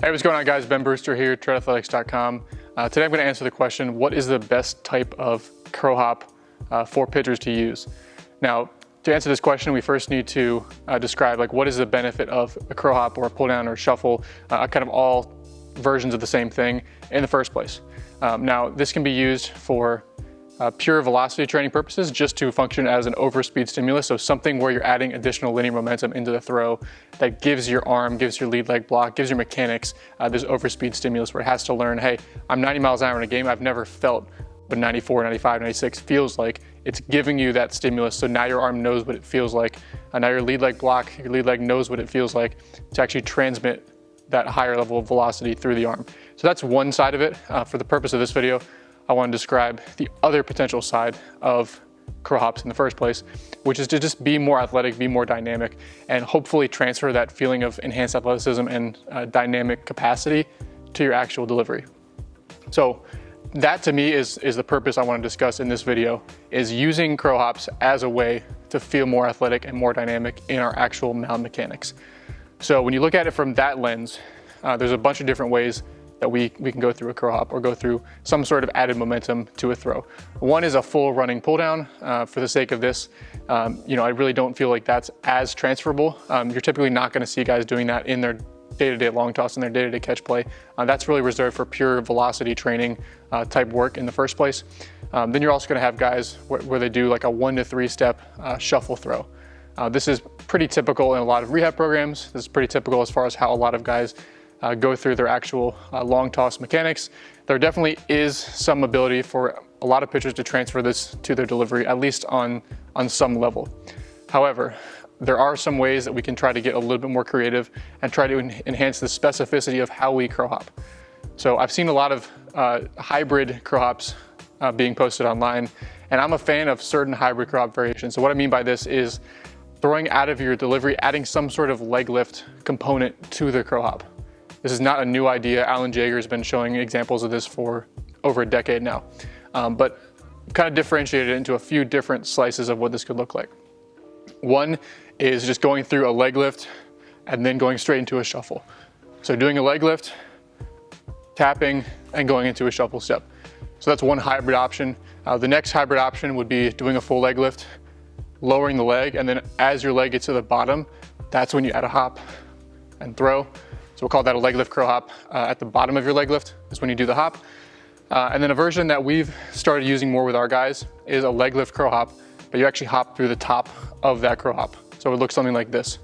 Hey, what's going on, guys? Ben Brewster here, athletics.com. Today I'm going to answer the question, what is the best type of curl hop for pitchers to use? Now, to answer this question, we first need to describe what is the benefit of a curl hop or a pull down or shuffle, kind of all versions of the same thing in the first place. Now, this can be used for pure velocity training purposes, just to function as an overspeed stimulus. So something where you're adding additional linear momentum into the throw that gives your arm, gives your lead leg block, gives your mechanics this overspeed stimulus where it has to learn, hey, I'm 90 miles an hour in a game. I've never felt what 94, 95, 96 feels like. It's giving you that stimulus. So now your arm knows what it feels like. Now your lead leg block, your lead leg knows what it feels like to actually transmit that higher level of velocity through the arm. So that's one side of it. For the purpose of this video, I want to describe the other potential side of curl hops in the first place, which is to just be more athletic, be more dynamic, and hopefully transfer that feeling of enhanced athleticism and dynamic capacity to your actual delivery. So that to me is the purpose I want to discuss in this video, is using curl hops as a way to feel more athletic and more dynamic in our actual mound mechanics. So when you look at it from that lens, there's a bunch of different ways that we can go through a curl hop or go through some sort of added momentum to a throw. One is a full running pull down. For the sake of this, I really don't feel like that's as transferable. You're typically not going to see guys doing that in their day-to-day long toss and their day-to-day catch play. That's really reserved for pure velocity training type work in the first place. Then you're also going to have guys where they do like a 1 to 3 step shuffle throw. This is pretty typical in a lot of rehab programs. This is pretty typical as far as how a lot of guys go through their actual long toss mechanics. There definitely is some ability for a lot of pitchers to transfer this to their delivery, at least on some level. However, there are some ways that we can try to get a little bit more creative and try to enhance the specificity of how we curl hop. So I've seen a lot of hybrid curl hops being posted online, and I'm a fan of certain hybrid curl hop variations. So what I mean by this is throwing out of your delivery, adding some sort of leg lift component to the curl hop. This is not a new idea. Alan Jaeger has been showing examples of this for over a decade now, but kind of differentiated it into a few different slices of what this could look like. One is just going through a leg lift and then going straight into a shuffle. So doing a leg lift, tapping, and going into a shuffle step. So that's one hybrid option. The next hybrid option would be doing a full leg lift, lowering the leg, and then as your leg gets to the bottom, that's when you add a hop and throw. So we'll call that a leg lift curl hop. At the bottom of your leg lift is when you do the hop. And then a version that we've started using more with our guys is a leg lift curl hop, but you actually hop through the top of that curl hop. So it looks something like this.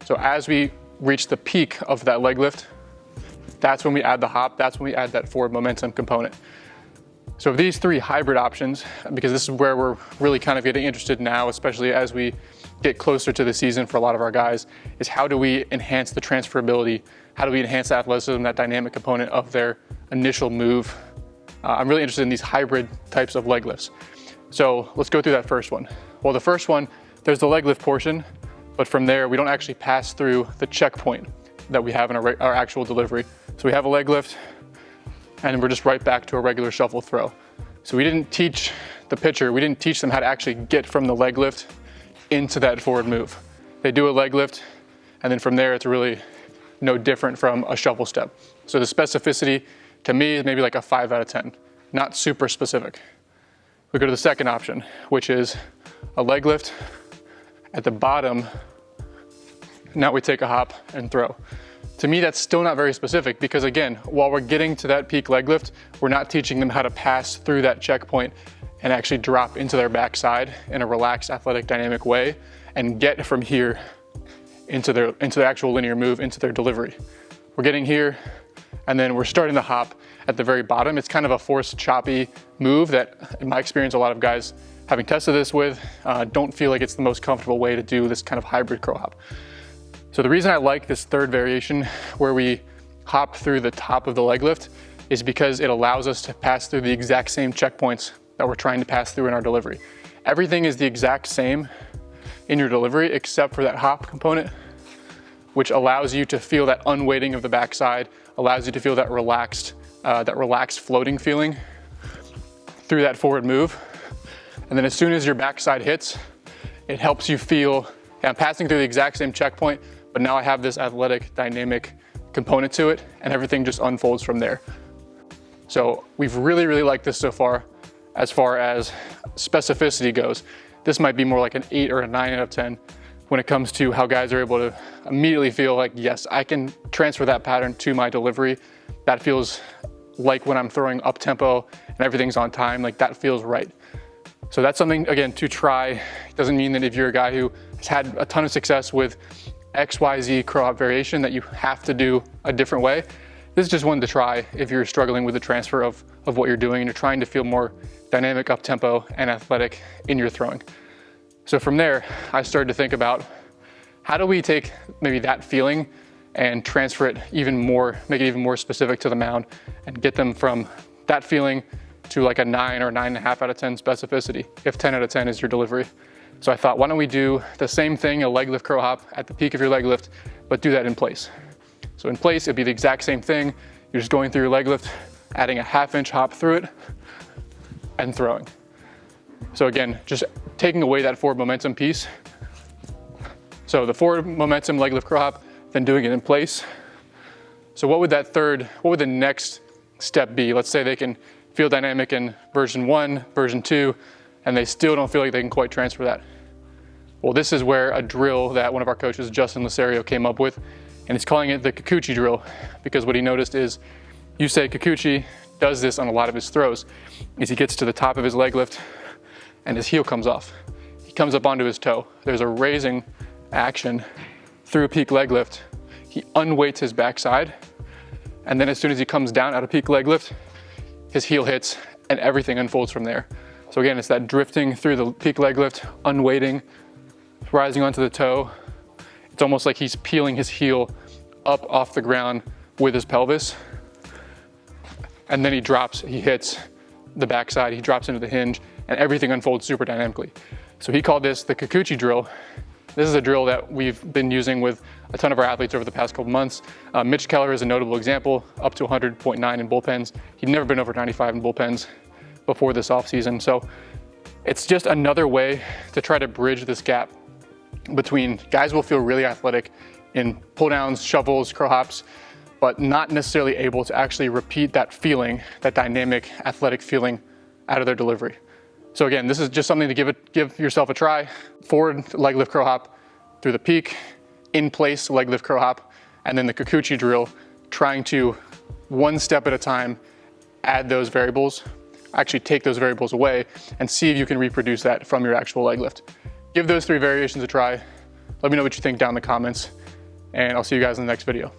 So as we reach the peak of that leg lift, that's when we add the hop, that's when we add that forward momentum component. So these three hybrid options, because this is where we're really kind of getting interested now, especially as we get closer to the season for a lot of our guys, is how do we enhance the transferability? How do we enhance the athleticism, that dynamic component of their initial move? I'm really interested in these hybrid types of leg lifts. So let's go through that first one. Well, the first one, there's the leg lift portion, but from there, we don't actually pass through the checkpoint that we have in our actual delivery. So we have a leg lift, and we're just right back to a regular shuffle throw. So we didn't teach the pitcher, we didn't teach them how to actually get from the leg lift into that forward move. They do a leg lift, and then from there it's really no different from a shuffle step. So the specificity to me is maybe like a 5 out of 10, not super specific. We go to the second option, which is a leg lift at the bottom. Now we take a hop and throw. To me, that's still not very specific, because again, while we're getting to that peak leg lift, we're not teaching them how to pass through that checkpoint and actually drop into their backside in a relaxed, athletic, dynamic way and get from here into their actual linear move, into their delivery. We're getting here, and then we're starting the hop at the very bottom. It's kind of a forced, choppy move that, in my experience, a lot of guys having tested this with don't feel like it's the most comfortable way to do this kind of hybrid curl hop. So the reason I like this third variation, where we hop through the top of the leg lift, is because it allows us to pass through the exact same checkpoints that we're trying to pass through in our delivery. Everything is the exact same in your delivery except for that hop component, which allows you to feel that unweighting of the backside, allows you to feel that relaxed floating feeling through that forward move. And then as soon as your backside hits, it helps you feel, I'm passing through the exact same checkpoint, but now I have this athletic, dynamic component to it, and everything just unfolds from there. So we've really liked this so far. As far as specificity goes, this might be more like an 8 or a 9 out of 10 when it comes to how guys are able to immediately feel like, yes, I can transfer that pattern to my delivery. That feels like when I'm throwing up tempo and everything's on time, like that feels right. So that's something, again, to try. It doesn't mean that if you're a guy who has had a ton of success with XYZ curl hop variation that you have to do a different way. This is just one to try if you're struggling with the transfer of what you're doing and you're trying to feel more dynamic up tempo and athletic in your throwing. So from there, I started to think about how do we take maybe that feeling and transfer it even more, make it even more specific to the mound and get them from that feeling to like a 9 or 9.5 out of 10 specificity, if 10 out of 10 is your delivery. So I thought, why don't we do the same thing, a leg lift curl hop at the peak of your leg lift, but do that in place. So in place, it'd be the exact same thing. You're just going through your leg lift, adding a 1/2 inch hop through it and throwing. So again, just taking away that forward momentum piece. So the forward momentum leg lift curl hop, then doing it in place. So what would the next step be? Let's say they can feel dynamic in version 1, version 2, and they still don't feel like they can quite transfer that. Well, this is where a drill that one of our coaches, Justin Lasario, came up with, and he's calling it the Kikuchi Drill, because what he noticed is, Kikuchi does this on a lot of his throws, is he gets to the top of his leg lift and his heel comes off. He comes up onto his toe. There's a raising action through a peak leg lift. He unweights his backside, and then as soon as he comes down out of peak leg lift, his heel hits and everything unfolds from there. So again, it's that drifting through the peak leg lift, unweighting, rising onto the toe. It's almost like he's peeling his heel up off the ground with his pelvis. And then he hits the backside, he drops into the hinge, and everything unfolds super dynamically. So he called this the Kikuchi Drill. This is a drill that we've been using with a ton of our athletes over the past couple months. Mitch Keller is a notable example, up to 100.9 in bullpens. He'd never been over 95 in bullpens before this offseason. So it's just another way to try to bridge this gap between guys will feel really athletic in pull downs, shovels, curl hops, but not necessarily able to actually repeat that feeling, that dynamic athletic feeling out of their delivery. So again, this is just something to give yourself a try. Forward leg lift curl hop through the peak, in place leg lift curl hop, and then the Kikuchi drill, trying to one step at a time add those variables, actually take those variables away and see if you can reproduce that from your actual leg lift. Give those 3 variations a try. Let me know what you think down in the comments, and I'll see you guys in the next video.